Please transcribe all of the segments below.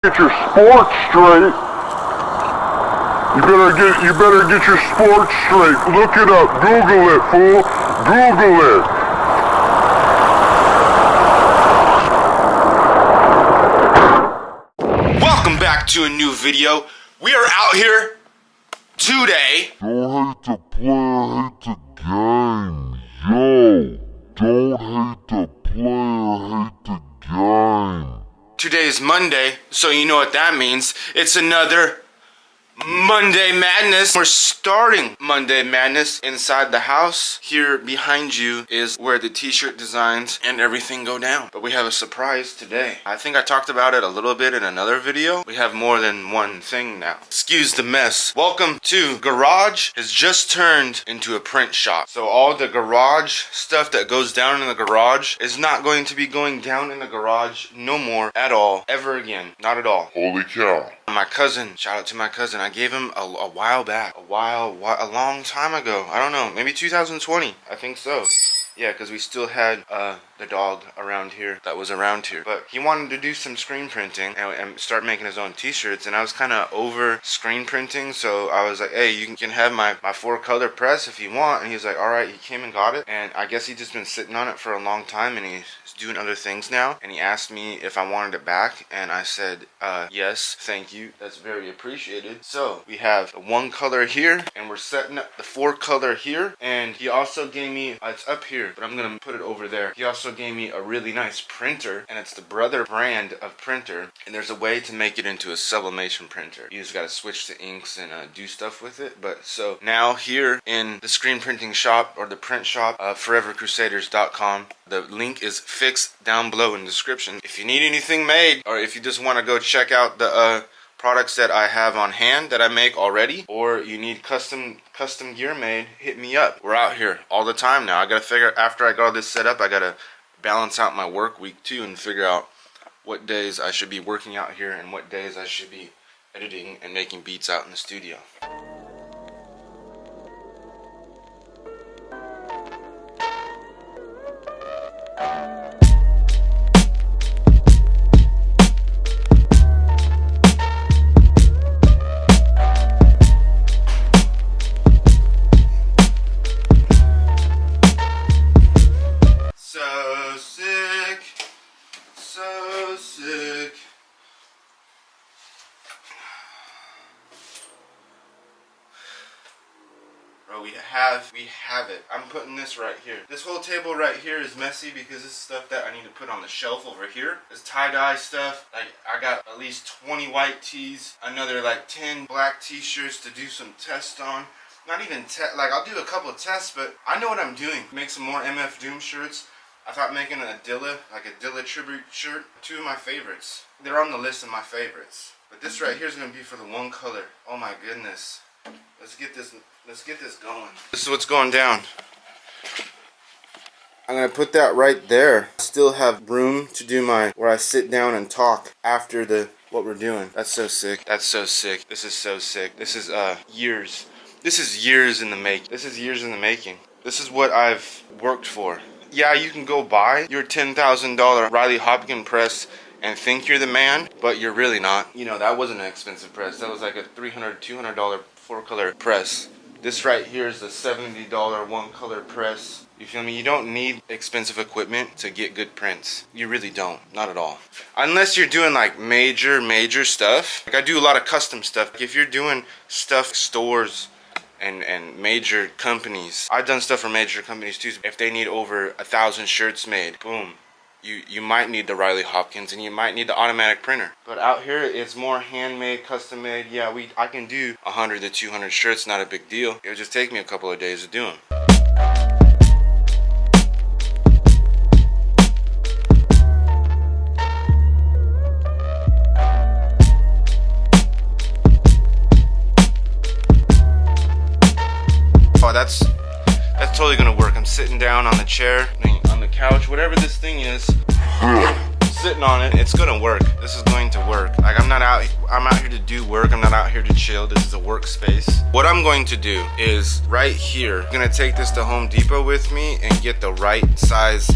Get your sports straight. You better get your sports straight. Look it up. Google it, fool. Google it. Welcome back to a new video. We are out here today. Don't hate the player, hate the game. Yo, don't hate the player, hate the game. Today is Monday, so you know what that means. It's another Monday Madness. We're starting Monday Madness inside the house. Here behind you is where the t-shirt designs and everything go down. But we have a surprise today. I think I talked about it a little bit in another video. We have more than one thing now. Excuse the mess. Welcome to Garage. Has just turned into a print shop. So all the garage stuff that goes down in the garage is not going to be going down in the garage no more at all, ever again. Not at all. Holy cow. My cousin, shout out to my cousin. I gave him a while back, a long time ago. I don't know, maybe 2020. I think so. Yeah, because we still had the dog around here that was around here. But he wanted to do some screen printing and start making his own t-shirts. And I was kind of over screen printing. So I was like, hey, you can have my 4-color press if you want. And he was like, all right. He came and got it. And I guess he's just been sitting on it for a long time. And he's doing other things now. And he asked me if I wanted it back. And I said, yes, thank you. That's very appreciated. So we have the 1-color here. And we're setting up the 4-color here. And he also gave me, it's up here, but I'm going to put it over there. He also gave me a really nice printer, and it's the Brother brand of printer, and there's a way to make it into a sublimation printer. You just got to switch to inks and do stuff with it. But so now here in the screen printing shop, or the print shop, forevercrusaders.com, the link is fixed down below in the description. If you need anything made, or if you just want to go check out the products that I have on hand that I make already, or you need custom gear made, hit me up. We're out here all the time now. I gotta figure, after I got all this set up, I gotta balance out my work week too and figure out what days I should be working out here and what days I should be editing and making beats out in the studio. Bro, we have it. I'm putting this right here. This whole table right here is messy because this is stuff that I need to put on the shelf over here. This tie-dye stuff. Like, I got at least 20 white tees, another like 10 black t-shirts to do some tests on. Not even like, I'll do a couple of tests, but I know what I'm doing. Make some more MF Doom shirts. I thought making a Dilla, like a Dilla tribute shirt. 2 of my favorites. They're on the list of my favorites. But this right here is gonna be for the 1-color. Oh my goodness. Let's get this going. This is what's going down. I'm gonna put that right there. I still have room to do where I sit down and talk after what we're doing. That's so sick. That's so sick. This is so sick. This is years. This is years in the making. This is years in the making. This is what I've worked for. Yeah, you can go buy your $10,000 Riley Hopkins press and think you're the man, but you're really not. You know, that wasn't an expensive press. That was like a $300, $200 4-color press. This right here is the $70 1-color press. You feel me? You don't need expensive equipment to get good prints. You really don't. Not at all. Unless you're doing like major stuff. Like, I do a lot of custom stuff. If you're doing stuff stores and major companies. I've done stuff for major companies too. If they need over 1,000 shirts made, boom. You might need the Riley Hopkins and you might need the automatic printer. But out here it's more handmade, custom made. Yeah, I can do 100 to 200 shirts, not a big deal. It would just take me a couple of days to do them. Oh, that's totally gonna work. I'm sitting down on the chair, on the couch, whatever this thing is. Sitting on it, it's gonna work. This is going to work. Like, I'm out here to do work. I'm not out here to chill. This is a workspace. What I'm going to do is right here, I'm gonna take this to Home Depot with me and get the right size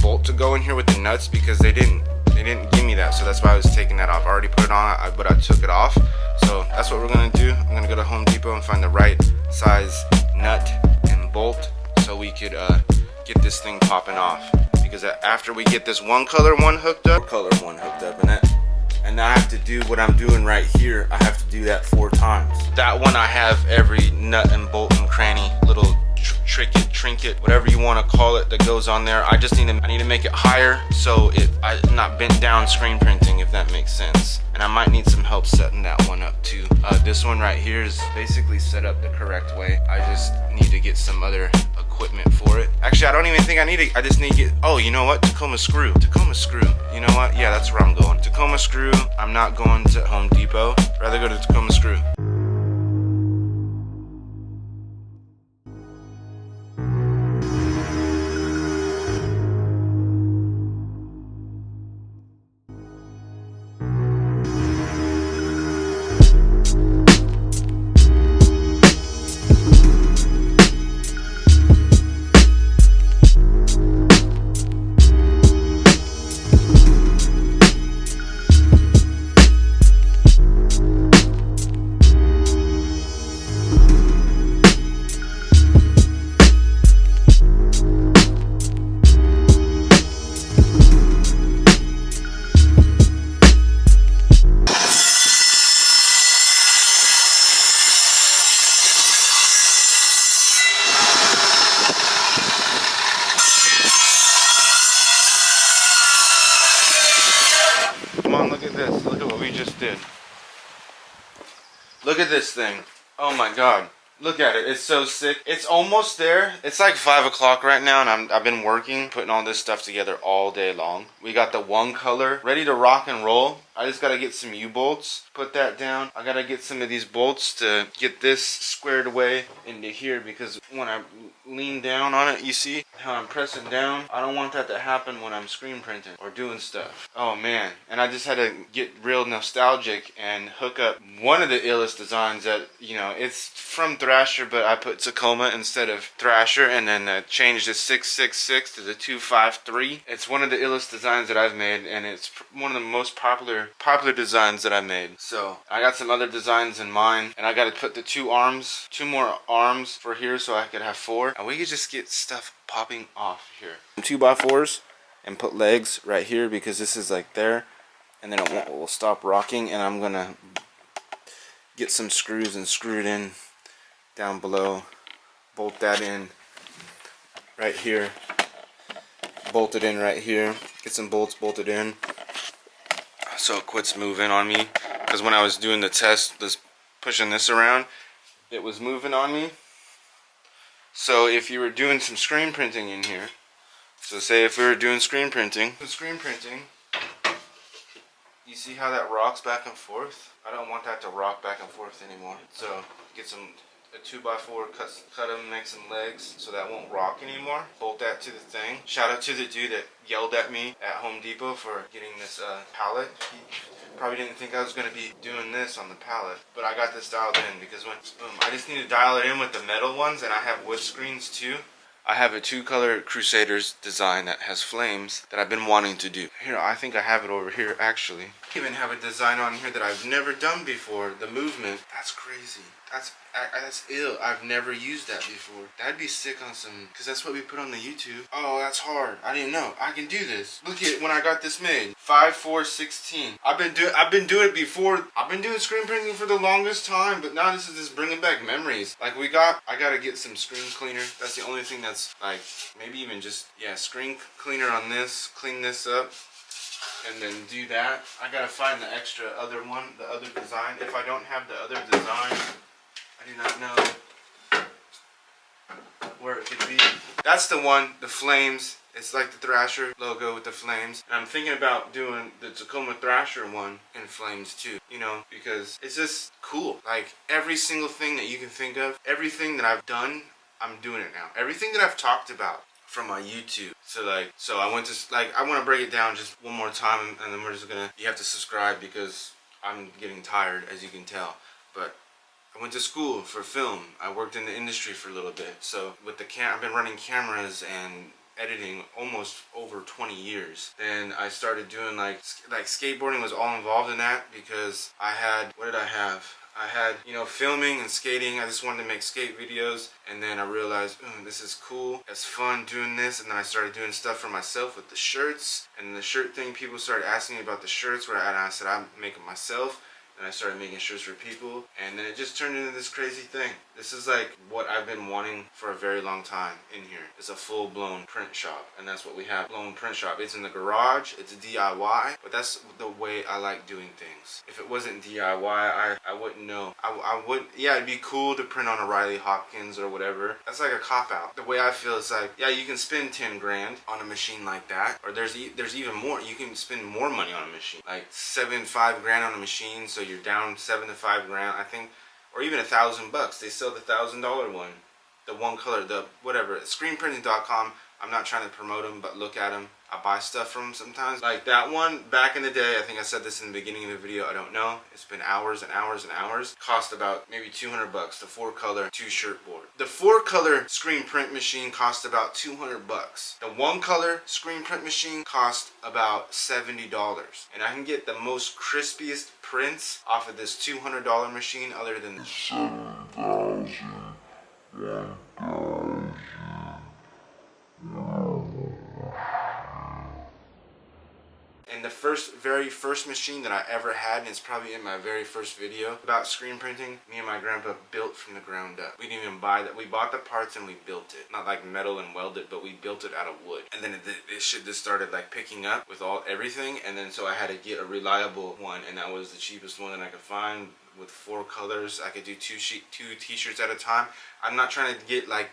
bolt to go in here with the nuts, because they didn't They didn't give me that, so that's why I was taking that off. I already put it on, but I took it off. So that's what we're gonna do. I'm gonna go to Home Depot and find the right size nut and bolt so we could get this thing popping off. Because after we get this one color one hooked up, and I have to do what I'm doing right here. I have to do that 4 times. That one I have every nut and bolt and cranny, little trinket, whatever you want to call it, that goes on there. I need to make it higher so I'm not bent down screen printing, if that makes sense. And I might need some help setting that one up too. This one right here is basically set up the correct way. I just need to get some other equipment for it. Actually, I don't even think I need it. I just need to get, oh, you know what? Tacoma screw. You know what? Yeah, that's where I'm going. Tacoma screw. I'm not going to Home Depot. Rather go to Tacoma screw. Come on, look at this. Look at what we just did. Look at this thing. Oh my god. Look at it. It's so sick. It's almost there. It's like 5 o'clock right now, and I've been working, putting all this stuff together all day long. We got the one color ready to rock and roll. I just got to get some U-bolts, put that down. I got to get some of these bolts to get this squared away into here, because when I lean down on it, you see how I'm pressing down? I don't want that to happen when I'm screen printing or doing stuff. Oh man. And I just had to get real nostalgic and hook up one of the illest designs that, you know, it's from Thrasher, but I put Tacoma instead of Thrasher, and then changed the 666 to the 253. It's one of the illest designs that I've made, and it's one of the most popular designs that I made. So I got some other designs in mind, and I got to put the 2 more arms for here so I could have 4, and we could just get stuff popping off here. 2x4s and put legs right here, because this is like there, and then it will stop rocking, and I'm gonna get some screws and screw it in down below, bolt that in right here, bolt it in right here, get some bolts bolted in so it quits moving on me, because when I was doing the test, pushing this around, it was moving on me. So if you were doing some screen printing in here, so say if we were doing screen printing, you see how that rocks back and forth? I don't want that to rock back and forth anymore. So get a 2x4, cut them, make some legs so that won't rock anymore. Bolt that to the thing. Shout out to the dude that yelled at me at Home Depot for getting this pallet. He probably didn't think I was going to be doing this on the pallet, but I got this dialed in, because when I just need to dial it in with the metal ones, and I have wood screens too. I have a 2-color Crusaders design that has flames that I've been wanting to do. Here, I think I have it over here actually. I even have a design on here that I've never done before. The movement. That's crazy. That's ill. I've never used that before. That'd be sick on some, because that's what we put on the YouTube. Oh, that's hard. I didn't know. I can do this. Look at when I got this made. 5/4/16. I've been doing it before. I've been doing screen printing for the longest time, but now this is just bringing back memories. Like I gotta get some screen cleaner. That's the only thing that's like, maybe even just, yeah, screen cleaner on this. Clean this up. And then do that. I gotta find the other design. If I don't have the other design, I do not know where it could be. That's the one, the flames. It's like the Thrasher logo with the flames. And I'm thinking about doing the Tacoma Thrasher one in flames too, you know, because it's just cool. Like every single thing that you can think of, everything that I've done, I'm doing it now. Everything that I've talked about from my YouTube. So I want to break it down just one more time, and then you have to subscribe, because I'm getting tired, as you can tell. But I went to school for film. I worked in the industry for a little bit. So with I've been running cameras and editing almost over 20 years. Then I started doing like skateboarding was all involved in that because I had, what did I have? I had, you know, filming and skating. I just wanted to make skate videos, and then I realized, this is cool. It's fun doing this, and then I started doing stuff for myself with the shirts. And the shirt thing, people started asking me about the shirts, and I said I'm making myself. And I started making shirts for people, and then it just turned into this crazy thing. This is like what I've been wanting for a very long time in here. It's a full-blown print shop, and that's what we have. Blown print shop. It's in the garage, it's a DIY, but that's the way I like doing things. If it wasn't DIY, I wouldn't know. I would, yeah, it'd be cool to print on a Riley Hopkins or whatever. That's like a cop-out. The way I feel is like, yeah, you can spend 10 grand on a machine like that, or there's even more. You can spend more money on a machine, like 5 grand on a machine, so you're down 7 to 5 grand, I think, or even $1,000. They sell the $1,000 one, the one color, the whatever. Screenprinting.com. I'm not trying to promote them, but look at them. I buy stuff from them sometimes. Like that one back in the day, I think I said this in the beginning of the video, I don't know. It's been hours and hours and hours. Cost about maybe $200, the 4-color 2-shirt board. The 4-color screen print machine cost about $200. The 1-color screen print machine cost about $70. And I can get the most crispiest prints off of this $200 machine other than 7,000, 1,000. And the very first machine that I ever had, and it's probably in my very first video about screen printing, me and my grandpa built from the ground up. We didn't even buy that. We bought the parts and we built it. Not like metal and welded, but we built it out of wood. And then this shit just started like picking up with everything. And then so I had to get a reliable one, and that was the cheapest one that I could find with 4 colors. I could do 2 t-shirts at a time. I'm not trying to get like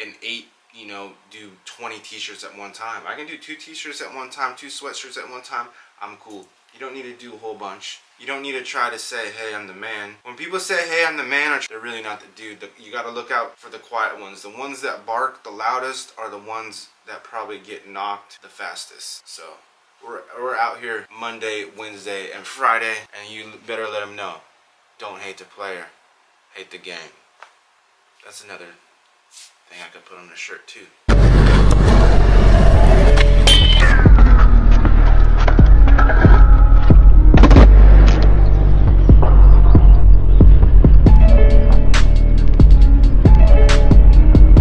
an 8, you know, do 20 t-shirts at one time. I can do 2 t-shirts at one time, 2 sweatshirts at one time. I'm cool. You don't need to do a whole bunch. You don't need to try to say, hey, I'm the man. When people say, hey, I'm the man, they're really not the dude. You gotta look out for the quiet ones. The ones that bark the loudest are the ones that probably get knocked the fastest. So we're out here Monday, Wednesday, and Friday, and you better let them know. Don't hate the player, hate the game. That's another thing I could put on a shirt too.